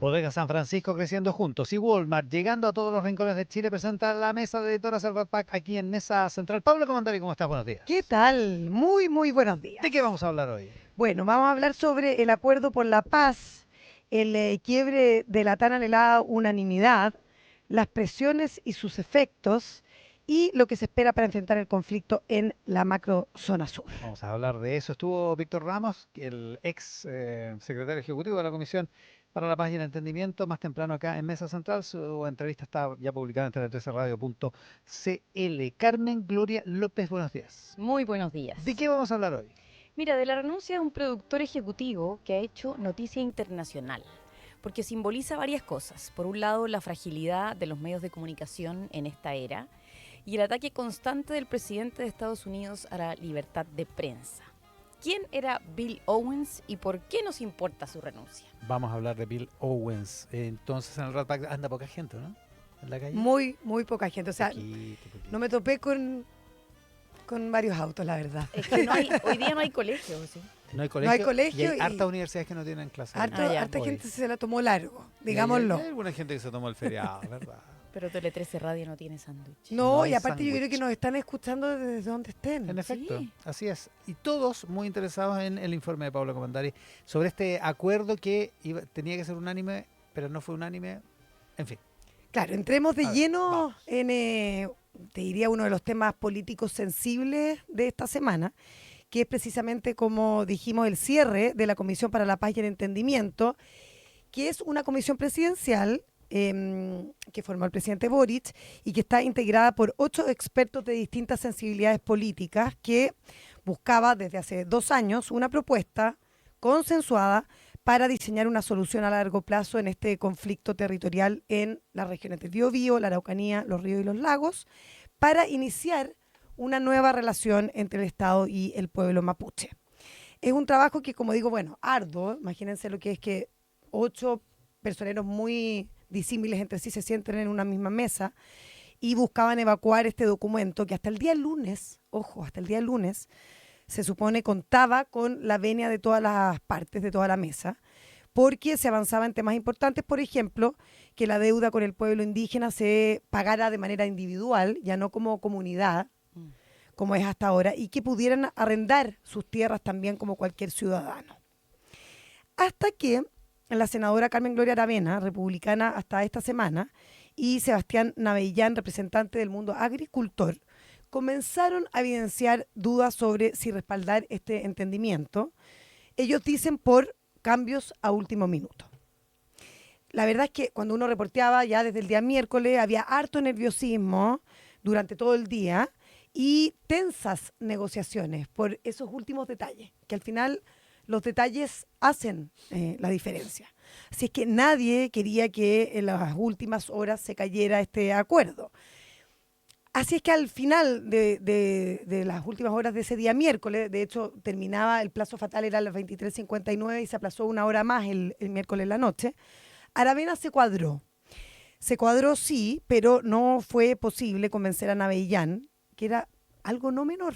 Bodega San Francisco creciendo juntos y Walmart llegando a todos los rincones de Chile presenta la mesa de editoras del Pack aquí en Mesa Central. Pablo Comandari, ¿cómo estás? Buenos ¿Qué días. tal? Muy buenos días. ¿De qué vamos a hablar hoy? Bueno, vamos a hablar sobre el acuerdo por la paz, el quiebre de la tan anhelada unanimidad, las presiones y sus efectos y lo que se espera para enfrentar el conflicto en la macrozona sur. Vamos a hablar de eso. Estuvo Víctor Ramos, el ex secretario ejecutivo de la Comisión para la Paz y el Entendimiento, más temprano acá en Mesa Central. Su entrevista está ya publicada en tele13radio.cl. Carmen Gloria López, buenos días. Muy buenos ¿De días. qué vamos a hablar hoy? Mira, de la renuncia de un productor ejecutivo que ha hecho noticia internacional, porque simboliza varias cosas. Por un lado, la fragilidad de los medios de comunicación en esta era y el ataque constante del presidente de Estados Unidos a la libertad de prensa. ¿Quién era Bill Owens y por qué nos importa su renuncia? Vamos a hablar de Bill Owens. Entonces en el Rat Pack anda poca gente, ¿no? En la calle. Muy poca gente. O sea, Poquito. no me topé con varios autos, la verdad. Es que hoy día no hay colegio, ¿sí? No hay No hay colegio. colegio Y hay y hartas universidades que no tienen clases. Harta hoy. gente se la tomó largo, Y digámoslo. hay alguna gente que se tomó el feriado, ¿verdad? Pero Tele 13 Radio no tiene sándwich. No, No y hay aparte yo creo sándwich. que nos están escuchando desde donde estén. En efecto, Sí. así es. Y todos muy interesados en el informe de Pablo Comandari sobre este acuerdo que tenía que ser unánime, pero no fue unánime. En fin. Claro, entremos de A ver, lleno vamos. en, te diría, uno de los temas políticos sensibles de esta semana, que es precisamente, como dijimos, el cierre de la Comisión para la Paz y el Entendimiento, que es una comisión presidencial que formó el presidente Boric y que está integrada por 8 expertos de distintas sensibilidades políticas que buscaba desde hace 2 años una propuesta consensuada para diseñar una solución a largo plazo en este conflicto territorial en las regiones del Biobío, la Araucanía, los ríos y los lagos, para iniciar una nueva relación entre el Estado y el pueblo mapuche. Es un trabajo que, como digo, bueno, arduo. Imagínense lo que es que 8 personeros muy disímiles entre sí se sienten en una misma mesa y buscaban evacuar este documento que hasta el día lunes, ojo, hasta el día lunes, se supone contaba con la venia de todas las partes, de toda la mesa, porque se avanzaba en temas importantes, por ejemplo, que la deuda con el pueblo indígena se pagara de manera individual, ya no como comunidad, como es hasta ahora, y que pudieran arrendar sus tierras también como cualquier ciudadano. Hasta que la senadora Carmen Gloria Aravena, republicana hasta esta semana, y Sebastián Navellán, representante del mundo agricultor, comenzaron a evidenciar dudas sobre si respaldar este entendimiento. Ellos dicen por cambios a último minuto. La verdad es que cuando uno reporteaba ya desde el día miércoles había harto nerviosismo durante todo el día y tensas negociaciones por esos últimos detalles, que al final los detalles hacen la diferencia. Así es que nadie quería que en las últimas horas se cayera este acuerdo. Así es que al final de las últimas horas de ese día miércoles, de hecho terminaba, el plazo fatal era a las 23:59 y se aplazó una hora más el miércoles en la noche, Aravena se cuadró. Se cuadró sí, pero no fue posible convencer a Navellán, que era algo no menor,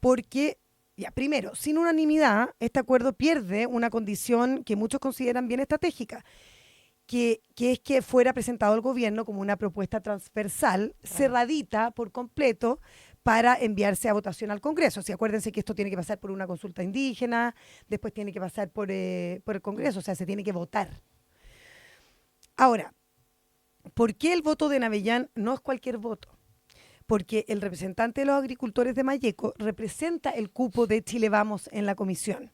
porque, ya, primero, sin unanimidad, este acuerdo pierde una condición que muchos consideran bien estratégica, que es que fuera presentado al gobierno como una propuesta transversal, cerradita por completo, para enviarse a votación al Congreso. Si acuérdense que esto tiene que pasar por una consulta indígena, después tiene que pasar por el Congreso, o sea, se tiene que votar. Ahora, ¿por qué el voto de Navellán no es cualquier voto? Porque el representante de los agricultores de Malleco representa el cupo de Chile Vamos en la comisión.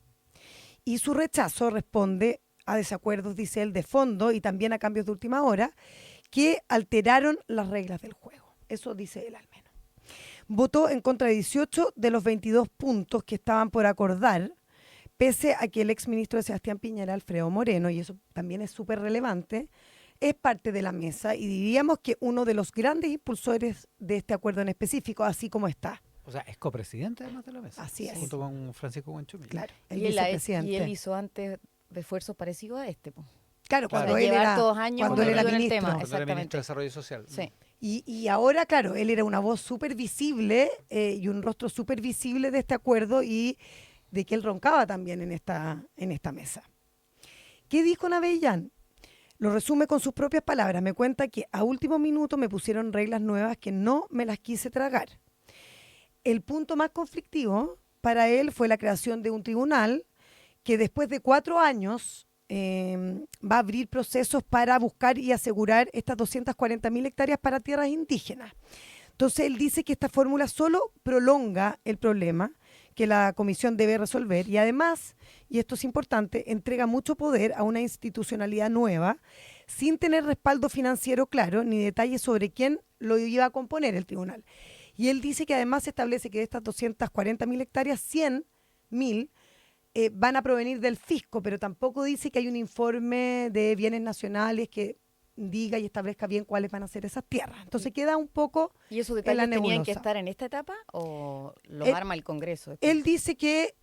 Y su rechazo responde a desacuerdos, dice él, de fondo y también a cambios de última hora que alteraron las reglas del juego. Eso dice él al menos. Votó en contra de 18 de los 22 puntos que estaban por acordar, pese a que el exministro de Sebastián Piñera, Alfredo Moreno, y eso también es súper relevante, es parte de la mesa y diríamos que uno de los grandes impulsores de este acuerdo en específico, así como está. O sea, es copresidente además de la mesa. Así es. Junto con Francisco Buenchumilla. Claro, el Y vicepresidente. él hizo antes esfuerzos parecidos a este. Po. Claro, Claro. cuando él Llevar era, 2 años cuando él era metido en el ministro. tema. Cuando era ministro Exactamente. de Desarrollo Social. Sí. Y ahora, claro, él era una voz súper visible y un rostro súper visible de este acuerdo y de que él roncaba también en esta mesa. ¿Qué dijo Navellán? Lo resume con sus propias palabras. Me cuenta que a último minuto me pusieron reglas nuevas que no me las quise tragar. El punto más conflictivo para él fue la creación de un tribunal que después de 4 años va a abrir procesos para buscar y asegurar estas 240.000 hectáreas para tierras indígenas. Entonces él dice que esta fórmula solo prolonga el problema que la comisión debe resolver y además, y esto es importante, entrega mucho poder a una institucionalidad nueva sin tener respaldo financiero claro ni detalles sobre quién lo iba a componer el tribunal. Y él dice que además se establece que de estas 240.000 hectáreas, 100.000 van a provenir del fisco, pero tampoco dice que hay un informe de bienes nacionales que diga y establezca bien cuáles van a ser esas tierras. Entonces queda un poco ¿Y esos en la detalles tenían que nebulosa. estar en esta etapa o los Él- arma el Congreso después? Él dice que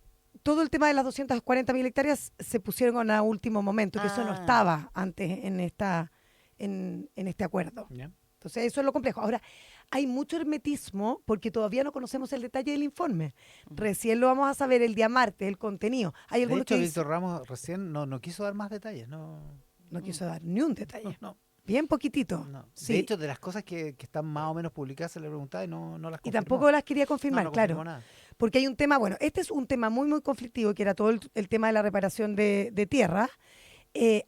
todo el tema de las 240.000 hectáreas se pusieron a último momento, que eso no Ah. estaba antes en este acuerdo. ¿Ya? Entonces eso es lo complejo. Ahora, hay mucho hermetismo porque todavía no conocemos el detalle del informe. Recién lo vamos a saber el día martes, el contenido. Hay De algunos hecho, que Víctor Ramos recién no quiso dar más detalles, no. no quiso dar ni un detalle. No, Bien poquitito. no. Sí. De hecho, de las cosas que están más o menos publicadas se le preguntaba y no las Y confirmó. tampoco las quería No, confirmar, no claro. confirmó nada. Porque hay un tema, bueno, este es un tema muy, muy conflictivo, que era todo el tema de la reparación de tierra.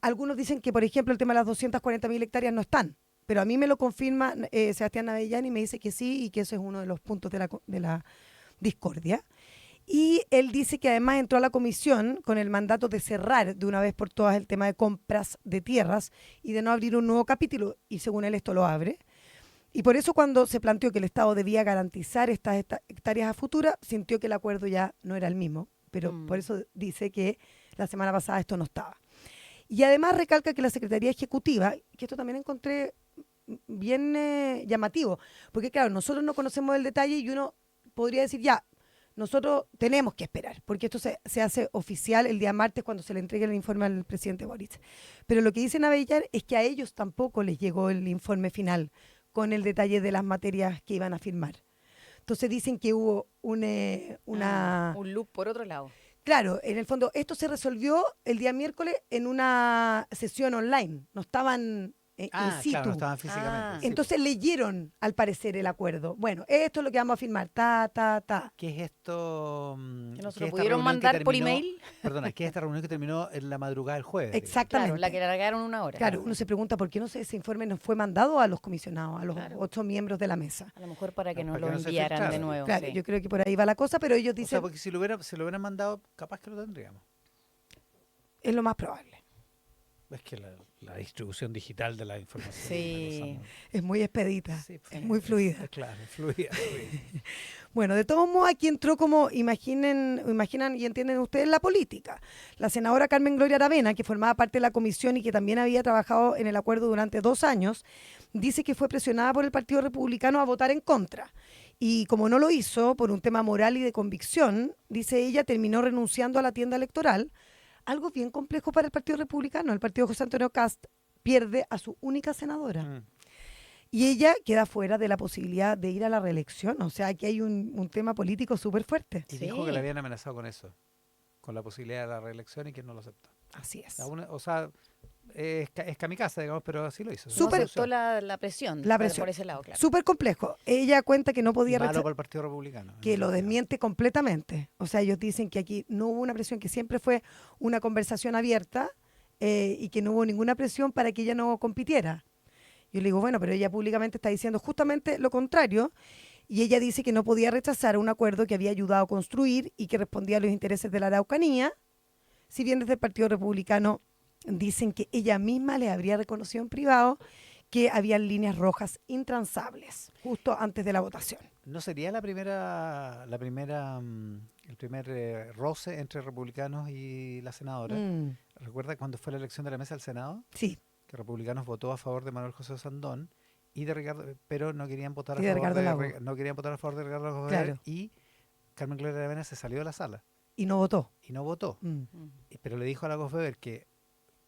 Algunos dicen que, por ejemplo, el tema de las 240.000 hectáreas no están, pero a mí me lo confirma Sebastián Avellán y me dice que sí y que ese es uno de los puntos de la discordia. Y él dice que además entró a la comisión con el mandato de cerrar de una vez por todas el tema de compras de tierras y de no abrir un nuevo capítulo, y según él esto lo abre. Y por eso cuando se planteó que el Estado debía garantizar estas hectáreas a futura, sintió que el acuerdo ya no era el mismo. Pero por eso dice que la semana pasada esto no estaba. Y además recalca que la Secretaría Ejecutiva, que esto también encontré bien llamativo, porque claro, nosotros no conocemos el detalle y uno podría decir, ya, nosotros tenemos que esperar, porque esto se hace oficial el día martes cuando se le entregue el informe al presidente Boric. Pero lo que dicen Abellar es que a ellos tampoco les llegó el informe final con el detalle de las materias que iban a firmar. Entonces dicen que hubo una... un loop por otro lado. Claro, en el fondo esto se resolvió el día miércoles en una sesión online, no estaban in situ. Claro, no estaban físicamente. Ah. Sí, Entonces leyeron, al parecer, el acuerdo. Bueno, esto es lo que vamos a firmar, ta. ¿Qué es esto? ¿Que no se ¿Qué lo es esta pudieron reunión que mandar por terminó- email? Perdona, ¿qué es esta reunión que terminó en la madrugada del jueves? digamos? Exactamente. Claro, la que largaron una hora. Claro, uno se pregunta por qué no ese informe no fue mandado a los comisionados, a los Claro. 8 miembros de la mesa. A lo mejor para que No, nos para lo que no se enviaran de filtrara. nuevo. Claro, sí. yo creo que por ahí va la cosa, pero ellos O sea, dicen, porque si lo hubieran mandado, capaz que lo tendríamos. es lo más probable. Es que la distribución digital de la información Sí. es una cosa Es muy expedita, Sí, pues, es muy fluida. Claro, fluida. Bueno, de todos modos, aquí entró como, imaginan y entienden ustedes, la política. La senadora Carmen Gloria Aravena, que formaba parte de la comisión y que también había trabajado en el acuerdo durante 2 años, dice que fue presionada por el Partido Republicano a votar en contra. Y como no lo hizo por un tema moral y de convicción, dice ella, terminó renunciando a la tienda electoral. Algo bien complejo para el Partido Republicano. El partido José Antonio Cast pierde a su única senadora. Mm. Y ella queda fuera de la posibilidad de ir a la reelección. O sea, aquí hay un tema político súper fuerte. Y Sí. dijo que le habían amenazado con eso, con la posibilidad de la reelección y que no lo aceptó. Así es. O sea, es kamikaze, digamos, pero así lo hizo. No Súper- aceptó la presión. La por- presión. Por ese lado, claro. Súper complejo. Ella cuenta que no podía Malo rechazar, para el Partido Republicano. que en lo ese sentido. desmiente completamente. O sea, ellos dicen que aquí no hubo una presión, que siempre fue una conversación abierta y que no hubo ninguna presión para que ella no compitiera. Yo le digo, bueno, pero ella públicamente está diciendo justamente lo contrario. Y ella dice que no podía rechazar un acuerdo que había ayudado a construir y que respondía a los intereses de la Araucanía, si bien desde el Partido Republicano dicen que ella misma le habría reconocido en privado que habían líneas rojas intransables justo antes de la votación. ¿No sería el primer roce entre republicanos y la senadora? Mm, ¿Recuerda cuando fue la elección de la mesa del Senado? sí, Que republicanos votó a favor de Manuel José Sandón y de Ricardo, pero no querían votar Y de a favor Ricardo de Lagos. no querían votar a favor de Ricardo Lagos Claro. y Carmen Gloria Aravena se salió de la sala y no votó. y no votó. Mm. Pero le dijo a Lagos Weber que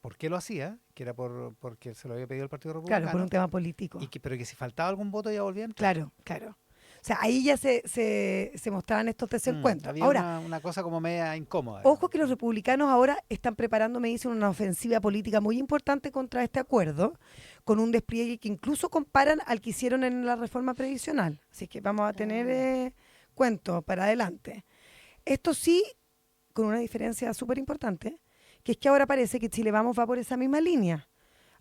por qué lo hacía, que era porque se lo había pedido el Partido Republicano, Claro, por un tema político. pero que si faltaba algún voto ya volvían. Entrar. Claro. sea, ahí ya se mostraban estos desencuentros. Había Ahora, una cosa como media incómoda. ojo que los republicanos ahora están preparando, me dicen, una ofensiva política muy importante contra este acuerdo, con un despliegue que incluso comparan al que hicieron en la reforma previsional. Así que vamos a tener cuentos para adelante. Esto sí, con una diferencia súper importante, que es que ahora parece que Chile Vamos va por esa misma línea.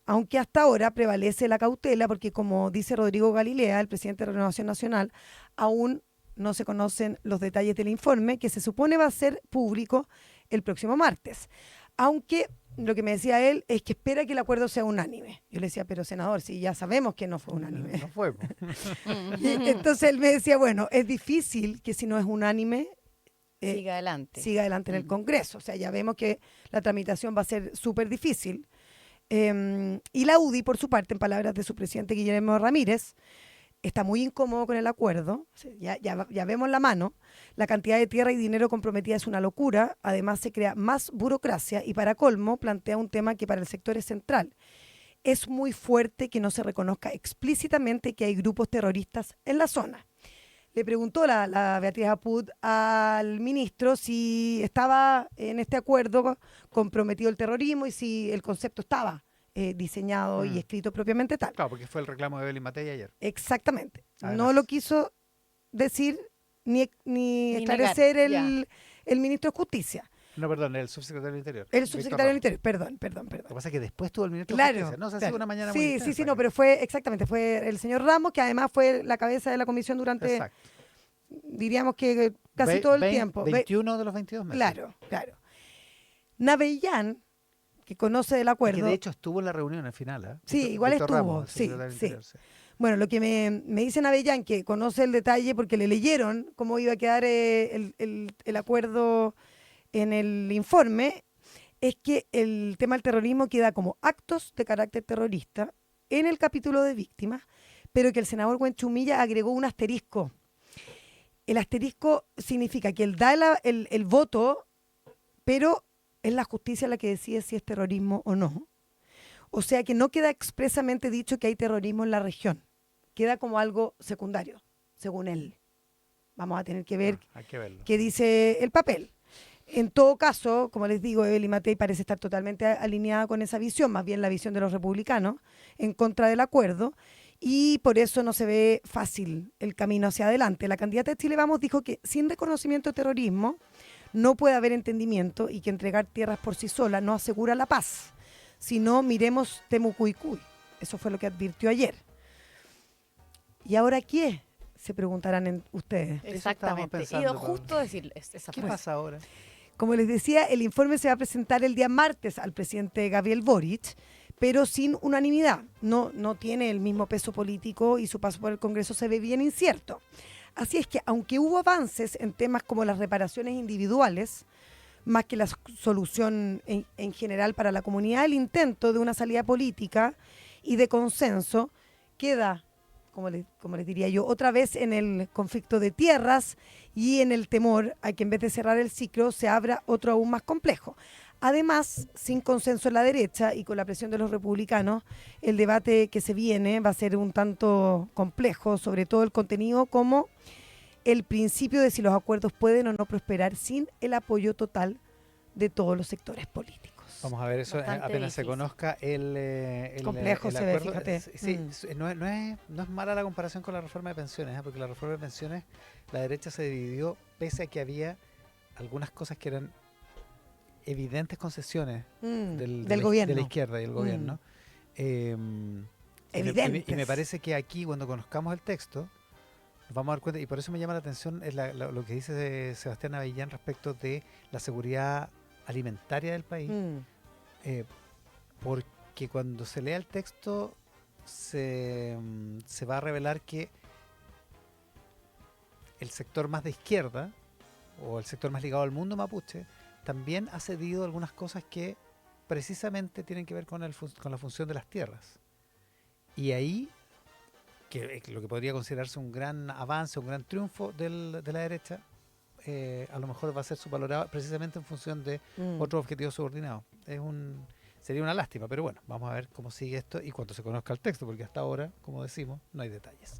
Aunque hasta ahora prevalece la cautela, porque como dice Rodrigo Galilea, el presidente de Renovación Nacional, aún no se conocen los detalles del informe, que se supone va a ser público el próximo martes. Aunque lo que me decía él es que espera que el acuerdo sea unánime. Yo le decía, pero senador, si ya sabemos que no fue unánime. No fue. Po. Y entonces él me decía, bueno, es difícil que si no es unánime, Siga adelante. siga adelante en el Congreso. O sea, ya vemos que la tramitación va a ser súper difícil. Y la UDI, por su parte, en palabras de su presidente Guillermo Ramírez, está muy incómodo con el acuerdo. O sea, ya vemos la mano. La cantidad de tierra y dinero comprometida es una locura. Además, se crea más burocracia y, para colmo, plantea un tema que para el sector es central. Es muy fuerte que no se reconozca explícitamente que hay grupos terroristas en la zona. Le preguntó la Beatriz Apud al ministro si estaba en este acuerdo comprometido el terrorismo y si el concepto estaba diseñado y escrito propiamente tal. Claro, porque fue el reclamo de Evelyn Matei ayer. Exactamente. Además. No lo quiso decir ni esclarecer negar, el ministro de Justicia. No, perdón, el subsecretario del Interior. El Víctor subsecretario del Ramos. Interior. Perdón. Lo que pasa es que después tuvo el ministro de Claro. Justicia. No, o sea, ha claro. sido una mañana muy Sí, intensa. no, pero fue el señor Ramos, que además fue la cabeza de la comisión durante, Exacto. diríamos que casi todo el tiempo. 21 de los 22 meses. Claro. Navellán, que conoce del Y acuerdo. que de hecho estuvo en la reunión al final. ¿Eh? Sí, igual Víctor estuvo, Ramos, el sí, secretario del sí. Interior, sí. Bueno, lo que me dice Navellán, que conoce el detalle porque le leyeron cómo iba a quedar el acuerdo en el informe, es que el tema del terrorismo queda como actos de carácter terrorista en el capítulo de víctimas, pero que el senador Huenchumilla agregó un asterisco. El asterisco significa que él da el voto, pero es la justicia la que decide si es terrorismo o no. O sea que no queda expresamente dicho que hay terrorismo en la región. Queda como algo secundario, según él. Vamos a tener que ver Hay que verlo. qué dice el papel. En todo caso, como les digo, Evelyn Matei parece estar totalmente alineada con esa visión, más bien la visión de los republicanos, en contra del acuerdo, y por eso no se ve fácil el camino hacia adelante. La candidata de Chile Vamos dijo que sin reconocimiento de terrorismo no puede haber entendimiento y que entregar tierras por sí sola no asegura la paz. Si no, miremos Temucuicui. Eso fue lo que advirtió ayer. ¿Y ahora qué? Se preguntarán ustedes. Exactamente. pensando, Y justo decir esa ¿Qué frase. pasa ahora? Como les decía, el informe se va a presentar el día martes al presidente Gabriel Boric, pero sin unanimidad. No tiene el mismo peso político y su paso por el Congreso se ve bien incierto. Así es que, aunque hubo avances en temas como las reparaciones individuales, más que la solución en general para la comunidad, el intento de una salida política y de consenso queda, como les diría yo, otra vez en el conflicto de tierras y en el temor a que en vez de cerrar el ciclo se abra otro aún más complejo. Además, sin consenso en la derecha y con la presión de los republicanos, el debate que se viene va a ser un tanto complejo, sobre todo el contenido, como el principio de si los acuerdos pueden o no prosperar sin el apoyo total de todos los sectores políticos. Vamos a ver eso Bastante apenas se difícil. conozca el Complejo el se ve, acuerdo. fíjate. Sí, no es mala la comparación con la reforma de pensiones, porque la reforma de pensiones, la derecha se dividió pese a que había algunas cosas que eran evidentes concesiones del gobierno. de la izquierda y el gobierno. Evidentes. Y me parece que aquí, cuando conozcamos el texto, nos vamos a dar cuenta, y por eso me llama la atención lo que dice Sebastián Avellán respecto de la seguridad alimentaria del país, porque cuando se lea el texto se va a revelar que el sector más de izquierda, o el sector más ligado al mundo mapuche, también ha cedido algunas cosas que precisamente tienen que ver con la función de las tierras. Y ahí, que lo que podría considerarse un gran avance, un gran triunfo de la derecha, a lo mejor va a ser subvalorado precisamente en función de otros objetivos subordinados. Sería una lástima, pero bueno, vamos a ver cómo sigue esto y cuánto se conozca el texto, porque hasta ahora, como decimos, no hay detalles.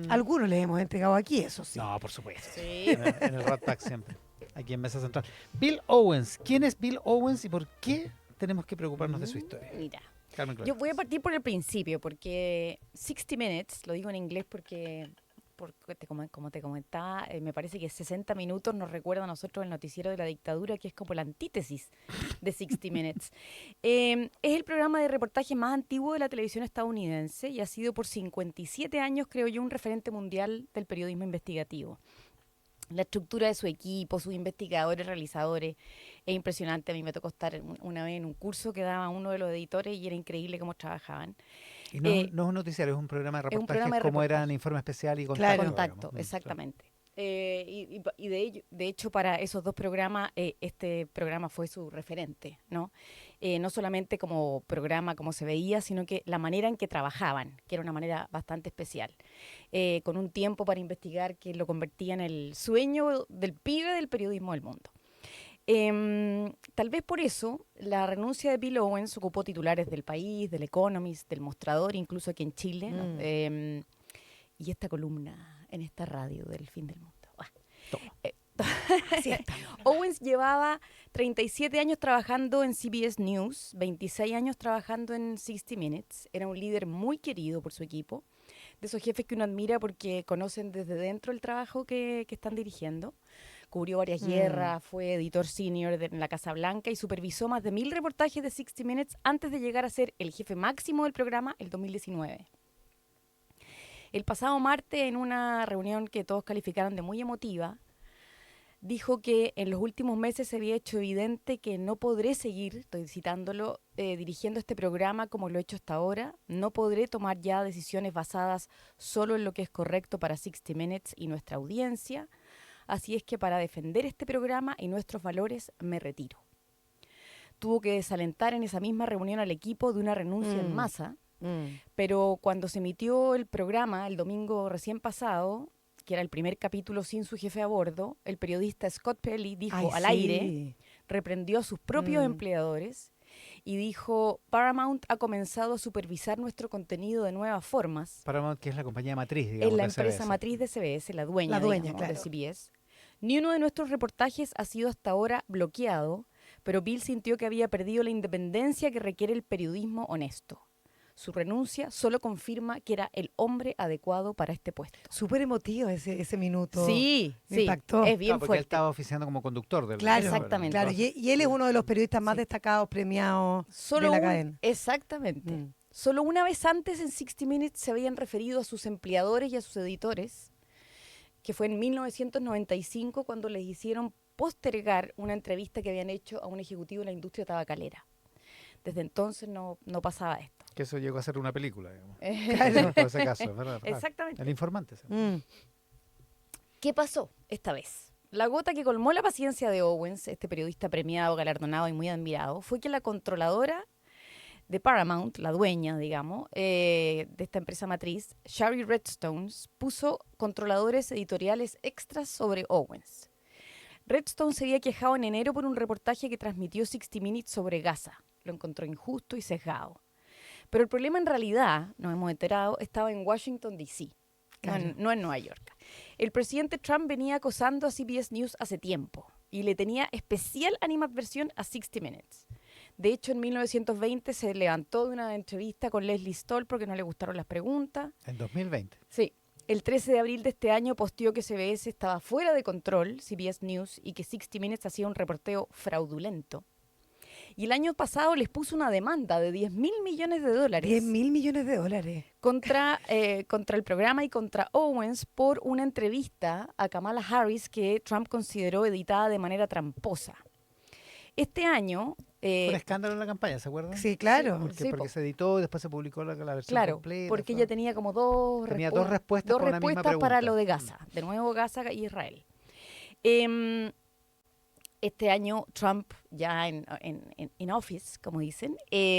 Algunos les hemos entregado aquí, eso sí. No, por supuesto. Sí. En el Rat Pack siempre. Aquí en Mesa Central. Bill Owens. ¿Quién es Bill Owens y por qué tenemos que preocuparnos de su historia? Mira, Carmen Cloret. yo voy a partir por el principio, porque 60 Minutes, lo digo en inglés porque como te comentaba, me parece que 60 minutos nos recuerda a nosotros el noticiero de la dictadura, que es como la antítesis de 60 Minutes. Es el programa de reportaje más antiguo de la televisión estadounidense y ha sido por 57 años, creo yo, un referente mundial del periodismo investigativo. La estructura de su equipo, sus investigadores, realizadores, es impresionante. A mí me tocó estar una vez en un curso que daba uno de los editores y era increíble cómo trabajaban. Y no, no es un noticiario, es un programa de es un reportajes programa de como reportaje. eran Informe Especial y Claro. Contacto. Contacto, exactamente. Y de hecho, para esos dos programas, este programa fue su referente, ¿no? No solamente como programa, como se veía, sino que la manera en que trabajaban, que era una manera bastante especial. Con un tiempo para investigar que lo convertía en el sueño del pibe del periodismo del mundo. Tal vez por eso la renuncia de Bill Owens ocupó titulares del País, del Economist, del Mostrador, incluso aquí en Chile, ¿no? Y esta columna en esta radio del fin del mundo. Así está. Owens llevaba 37 años trabajando en CBS News, 26 años trabajando en 60 Minutes. Era un líder muy querido por su equipo, de esos jefes que uno admira porque conocen desde dentro el trabajo que están dirigiendo. Cubrió varias guerras, fue editor senior en la Casa Blanca y supervisó más de 1000 reportajes de 60 Minutes antes de llegar a ser el jefe máximo del programa el 2019. El pasado martes, en una reunión que todos calificaron de muy emotiva, dijo que en los últimos meses se había hecho evidente que no podré seguir, estoy citándolo, dirigiendo este programa como lo he hecho hasta ahora. No podré tomar ya decisiones basadas solo en lo que es correcto para 60 Minutes y nuestra audiencia. Así es que para defender este programa y nuestros valores me retiro. Tuvo que desalentar en esa misma reunión al equipo de una renuncia en masa, pero cuando se emitió el programa el domingo recién pasado, que era el primer capítulo sin su jefe a bordo, el periodista Scott Pelley dijo al aire, reprendió a sus propios empleadores y dijo: Paramount ha comenzado a supervisar nuestro contenido de nuevas formas. Paramount, que es la compañía matriz, digamos, Es la de empresa CBS. matriz de CBS, la dueña, digamos, claro. de CBS. Ni uno de nuestros reportajes ha sido hasta ahora bloqueado, pero Bill sintió que había perdido la independencia que requiere el periodismo honesto. Su renuncia solo confirma que era el hombre adecuado para este puesto. Súper emotivo ese minuto. Sí, Me sí, impactó. es bien Claro, porque él fuerte. estaba oficiando como conductor del Claro, Exactamente. Claro, y él es uno de los periodistas más destacados, premiados de la cadena. Exactamente. Solo una vez antes en 60 Minutes se habían referido a sus empleadores y a sus editores, que fue en 1995 cuando les hicieron postergar una entrevista que habían hecho a un ejecutivo de la industria tabacalera. Desde entonces no pasaba esto. Que eso llegó a ser una película, digamos. Claro. Por ese caso, ¿verdad? Exactamente. El informante. ¿sí? ¿Qué pasó esta vez? La gota que colmó la paciencia de Owens, este periodista premiado, galardonado y muy admirado, fue que la controladora de Paramount, la dueña, digamos, de esta empresa matriz, Shari Redstone, puso controladores editoriales extras sobre Owens. Redstone se había quejado en enero por un reportaje que transmitió 60 Minutes sobre Gaza. Lo encontró injusto y sesgado. Pero el problema en realidad, nos hemos enterado, estaba en Washington, D.C., Claro. no en Nueva York. El presidente Trump venía acosando a CBS News hace tiempo y le tenía especial animadversión a 60 Minutes. De hecho, en 1920 se levantó de una entrevista con Leslie Stoll porque no le gustaron las preguntas. En 2020. Sí. El 13 de abril de este año posteó que CBS estaba fuera de control, CBS News, y que 60 Minutes hacía un reporteo fraudulento. Y el año pasado les puso una demanda de $10.000 millones 10.000 millones de dólares. contra el programa y contra Owens por una entrevista a Kamala Harris que Trump consideró editada de manera tramposa. Este año... Fue un escándalo en la campaña, ¿se acuerdan? Sí, claro. Porque, Sí, porque po. se editó y después se publicó la versión Claro, completa. porque fue- ella tenía como dos respuestas para una misma para pregunta. lo de Gaza. De nuevo Gaza y Israel. Este año Trump, ya en office, como dicen,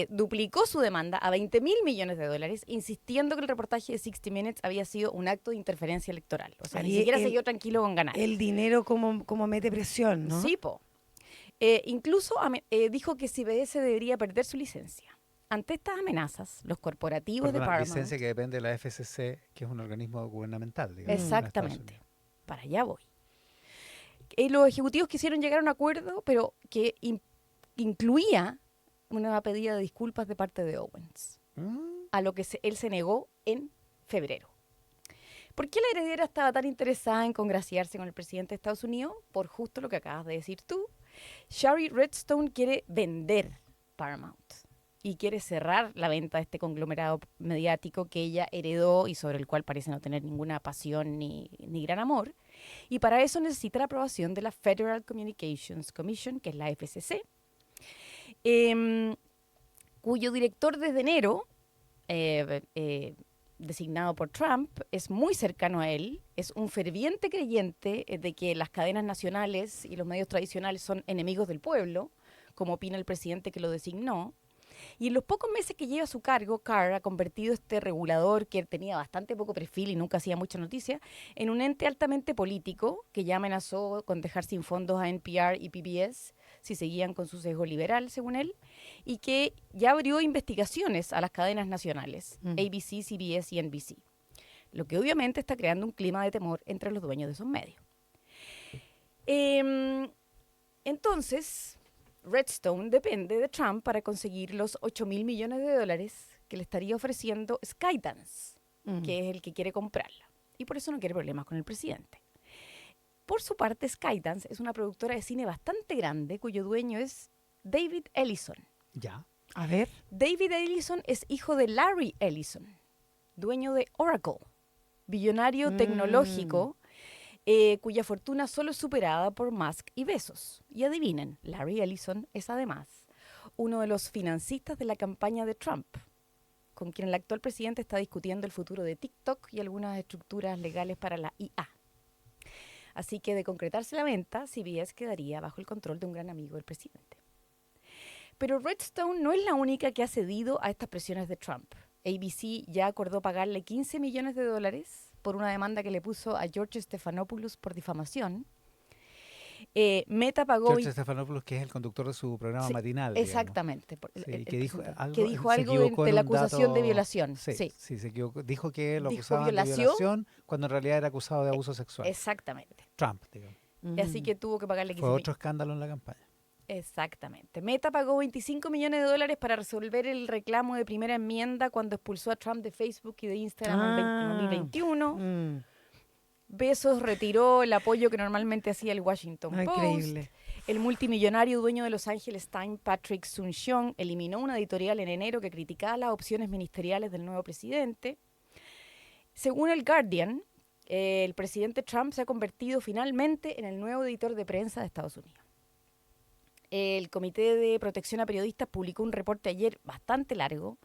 duplicó su demanda a $20.000 millones, insistiendo que el reportaje de 60 Minutes había sido un acto de interferencia electoral. O sea, ni Ahí siquiera el- siguió tranquilo con ganar. El dinero como mete presión, ¿no? Sí, po. Incluso dijo que CBS debería perder su licencia. ante estas amenazas, los corporativos de Perdona, Paramount... licencia que depende de la FCC, que es un organismo gubernamental, digamos, en Estados Exactamente. Unidos. Para allá voy. Los ejecutivos quisieron llegar a un acuerdo, pero que incluía una pedida de disculpas de parte de Owens, a lo que él se negó en febrero. ¿Por qué la heredera estaba tan interesada en congraciarse con el presidente de Estados Unidos? Por justo lo que acabas de decir tú. Shari Redstone quiere vender Paramount y quiere cerrar la venta de este conglomerado mediático que ella heredó y sobre el cual parece no tener ninguna pasión ni gran amor. Y para eso necesita la aprobación de la Federal Communications Commission, que es la FCC, cuyo director desde enero, designado por Trump, es muy cercano a él, es un ferviente creyente de que las cadenas nacionales y los medios tradicionales son enemigos del pueblo, como opina el presidente que lo designó. Y en los pocos meses que lleva a su cargo, Carr ha convertido este regulador, que tenía bastante poco perfil y nunca hacía mucha noticia, en un ente altamente político que ya amenazó con dejar sin fondos a NPR y PBS si seguían con su sesgo liberal, según él, y que ya abrió investigaciones a las cadenas nacionales, ABC, CBS y NBC, lo que obviamente está creando un clima de temor entre los dueños de esos medios. Entonces, Redstone depende de Trump para conseguir los $8.000 millones que le estaría ofreciendo Skydance, que es el que quiere comprarla. Y por eso no quiere problemas con el presidente. Por su parte, Skydance es una productora de cine bastante grande, cuyo dueño es David Ellison. Ya. A ver. David Ellison es hijo de Larry Ellison, dueño de Oracle, billonario tecnológico, cuya fortuna solo es superada por Musk y Bezos. Y adivinen, Larry Ellison es además uno de los financistas de la campaña de Trump, con quien el actual presidente está discutiendo el futuro de TikTok y algunas estructuras legales para la IA. Así que de concretarse la venta, CBS quedaría bajo el control de un gran amigo del presidente. Pero Redstone no es la única que ha cedido a estas presiones de Trump. ABC ya acordó pagarle $15 millones por una demanda que le puso a George Stephanopoulos por difamación. Meta pagó... George Stephanopoulos, que es el conductor de su programa matinal. Exactamente. Sí, que dijo algo de la acusación de violación. Sí, se equivocó. Dijo que lo Dijo acusaban de violación cuando en realidad era acusado de abuso sexual. Exactamente. Trump, digamos. Así que tuvo que pagarle $15 Fue otro escándalo en la campaña. Exactamente. Meta pagó $25 millones para resolver el reclamo de primera enmienda cuando expulsó a Trump de Facebook y de Instagram en 2021. Bezos retiró el apoyo que normalmente hacía el Washington Post. Increíble. El multimillonario dueño de Los Angeles Times, Patrick Soon-Shiong, eliminó una editorial en enero que criticaba las opciones ministeriales del nuevo presidente. Según el Guardian, el presidente Trump se ha convertido finalmente en el nuevo editor de prensa de Estados Unidos. El Comité de Protección a Periodistas publicó un reporte ayer bastante largo,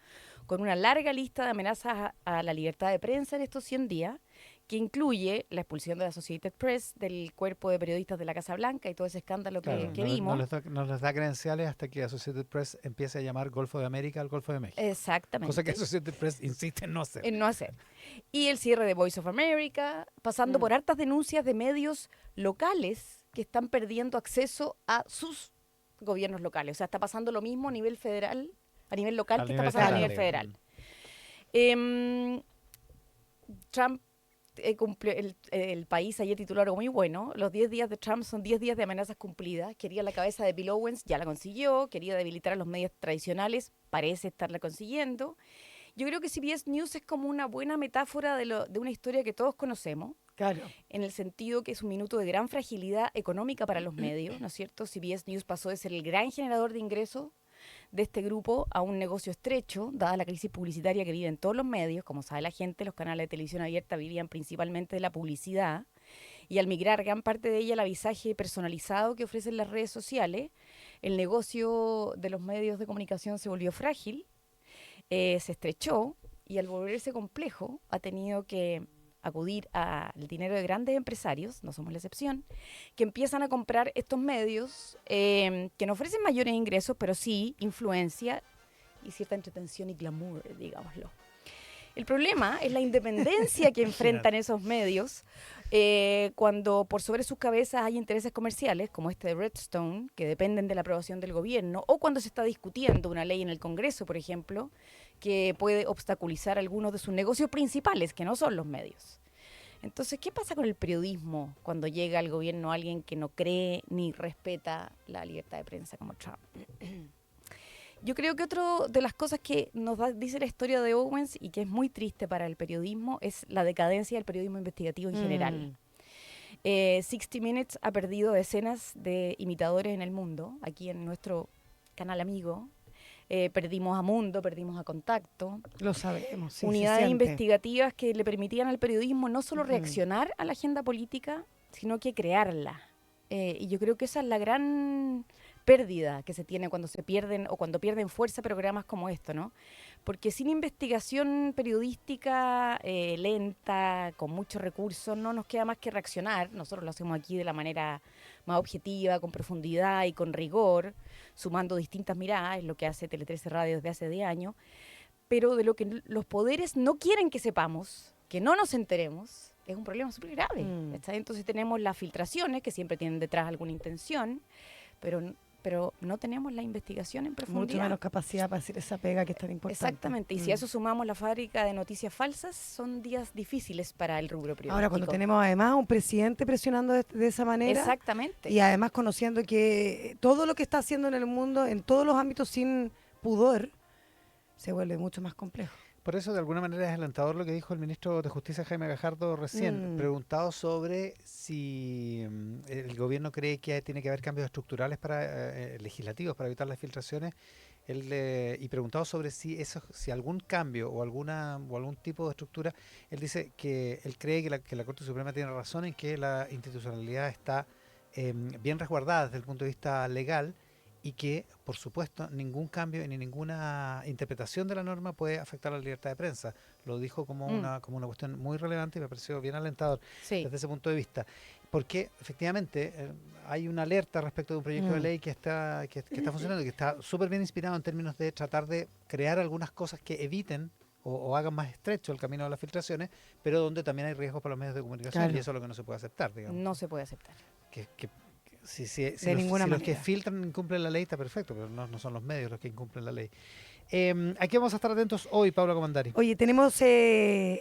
con una larga lista de amenazas a la libertad de prensa en estos 100 días, que incluye la expulsión de la Associated Press, del cuerpo de periodistas de la Casa Blanca y todo ese escándalo que vimos. No les da credenciales hasta que Associated Press empiece a llamar Golfo de América al Golfo de México. Exactamente. Cosa que Associated Press insiste en no hacer. En no hacer. Y el cierre de Voice of America, pasando por hartas denuncias de medios locales que están perdiendo acceso a sus gobiernos locales. O sea, está pasando lo mismo a nivel federal, a nivel local, que está pasando a nivel federal. Trump cumplió, el país ayer tituló algo muy bueno. Los 10 días de Trump son 10 días de amenazas cumplidas. Quería la cabeza de Bill Owens, ya la consiguió. Quería debilitar a los medios tradicionales, parece estarla consiguiendo. Yo creo que CBS News es como una buena metáfora de una historia que todos conocemos. Claro. En el sentido que es un minuto de gran fragilidad económica para los medios, ¿no es cierto? CBS News pasó de ser el gran generador de ingresos de este grupo a un negocio estrecho, dada la crisis publicitaria que viven todos los medios. Como sabe la gente, los canales de televisión abierta vivían principalmente de la publicidad, y al migrar gran parte de ella al avisaje personalizado que ofrecen las redes sociales, el negocio de los medios de comunicación se volvió frágil, se estrechó, y al volverse complejo ha tenido que acudir al dinero de grandes empresarios, no somos la excepción, que empiezan a comprar estos medios que no ofrecen mayores ingresos, pero sí influencia y cierta entretención y glamour, digámoslo. El problema es la independencia que enfrentan esos medios cuando por sobre sus cabezas hay intereses comerciales, como este de Redstone, que dependen de la aprobación del gobierno, o cuando se está discutiendo una ley en el Congreso, por ejemplo, que puede obstaculizar algunos de sus negocios principales, que no son los medios. Entonces, ¿qué pasa con el periodismo cuando llega al gobierno alguien que no cree ni respeta la libertad de prensa como Trump? Yo creo que otra de las cosas que dice la historia de Owens y que es muy triste para el periodismo es la decadencia del periodismo investigativo en general. 60 Minutes ha perdido decenas de imitadores en el mundo, aquí en nuestro canal amigo. Perdimos a Mundo, perdimos a Contacto. Lo sabemos, sí, unidades investigativas que le permitían al periodismo no solo reaccionar a la agenda política, sino que crearla. Y yo creo que esa es la gran pérdida que se tiene cuando se pierden o cuando pierden fuerza programas como esto, ¿no? Porque sin investigación periodística lenta, con muchos recursos, no nos queda más que reaccionar. Nosotros lo hacemos aquí de la manera más objetiva, con profundidad y con rigor, sumando distintas miradas, es lo que hace Tele 13 Radio desde hace 10 años, pero de lo que los poderes no quieren que sepamos, que no nos enteremos, es un problema súper grave. Entonces tenemos las filtraciones, que siempre tienen detrás alguna intención, pero no tenemos la investigación en profundidad. Mucho menos capacidad para hacer esa pega que es tan importante. Exactamente, y si a eso sumamos la fábrica de noticias falsas, son días difíciles para el rubro periodístico. Ahora, cuando tenemos además un presidente presionando de esa manera. Exactamente. Y además conociendo que todo lo que está haciendo en el mundo, en todos los ámbitos sin pudor, se vuelve mucho más complejo. Por eso, de alguna manera, es alentador lo que dijo el ministro de Justicia, Jaime Gajardo, recién, preguntado sobre si el gobierno cree que tiene que haber cambios estructurales legislativos para evitar las filtraciones, y preguntado sobre si algún cambio o algún tipo de estructura, él dice que él cree que la Corte Suprema tiene razón en que la institucionalidad está bien resguardada desde el punto de vista legal, y que, por supuesto, ningún cambio ni ninguna interpretación de la norma puede afectar la libertad de prensa. Lo dijo como una cuestión muy relevante y me pareció bien alentador desde ese punto de vista. Porque, efectivamente, hay una alerta respecto de un proyecto de ley que está funcionando y que está súper bien inspirado en términos de tratar de crear algunas cosas que eviten o hagan más estrecho el camino de las filtraciones, pero donde también hay riesgos para los medios de comunicación, y eso es lo que no se puede aceptar, digamos. No se puede aceptar. Si los que filtran incumplen la ley, está perfecto, pero no son los medios los que incumplen la ley. Aquí vamos a estar atentos hoy, Paula Comandari. Oye, tenemos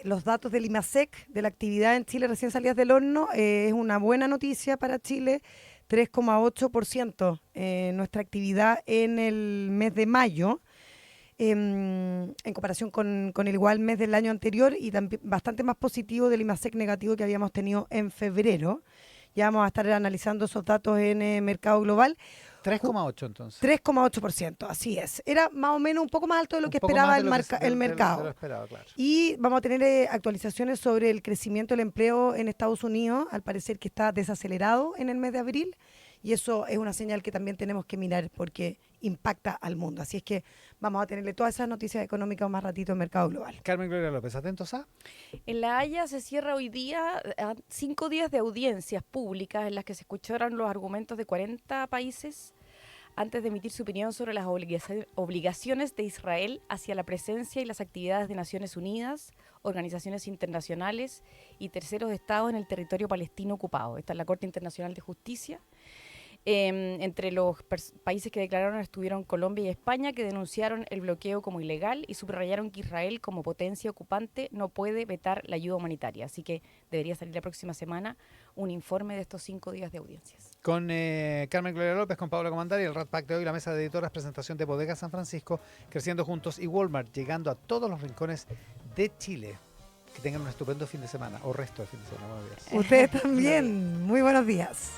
los datos del IMASEC, de la actividad en Chile recién salidas del horno. Es una buena noticia para Chile, 3,8% nuestra actividad en el mes de mayo, en comparación con el igual mes del año anterior, y también bastante más positivo del IMASEC negativo que habíamos tenido en febrero. Ya vamos a estar analizando esos datos en Mercado Global. 3,8 entonces. 3,8%, así es. Era más o menos un poco más alto de lo que esperaba el mercado. De lo esperado, claro. Y vamos a tener actualizaciones sobre el crecimiento del empleo en Estados Unidos, al parecer que está desacelerado en el mes de abril, y eso es una señal que también tenemos que mirar porque impacta al mundo. Así es que vamos a tenerle todas esas noticias económicas más ratito en Mercado Global. Carmen Gloria López, atentos a... En La Haya se cierra hoy día 5 días de audiencias públicas en las que se escucharon los argumentos de 40 países antes de emitir su opinión sobre las obligaciones de Israel hacia la presencia y las actividades de Naciones Unidas, organizaciones internacionales y terceros estados en el territorio palestino ocupado. Esta es la Corte Internacional de Justicia. Entre los países que declararon estuvieron Colombia y España, que denunciaron el bloqueo como ilegal y subrayaron que Israel, como potencia ocupante, no puede vetar la ayuda humanitaria. Así que debería salir la próxima semana un informe de estos 5 días de audiencias. Con Carmen Gloria López, con Paula Comandari, el Rat Pack de hoy, la mesa de editoras, presentación de Bodega San Francisco, Creciendo Juntos y Walmart, llegando a todos los rincones de Chile. Que tengan un estupendo fin de semana, o resto de fin de semana. Ustedes también. Muy buenos días.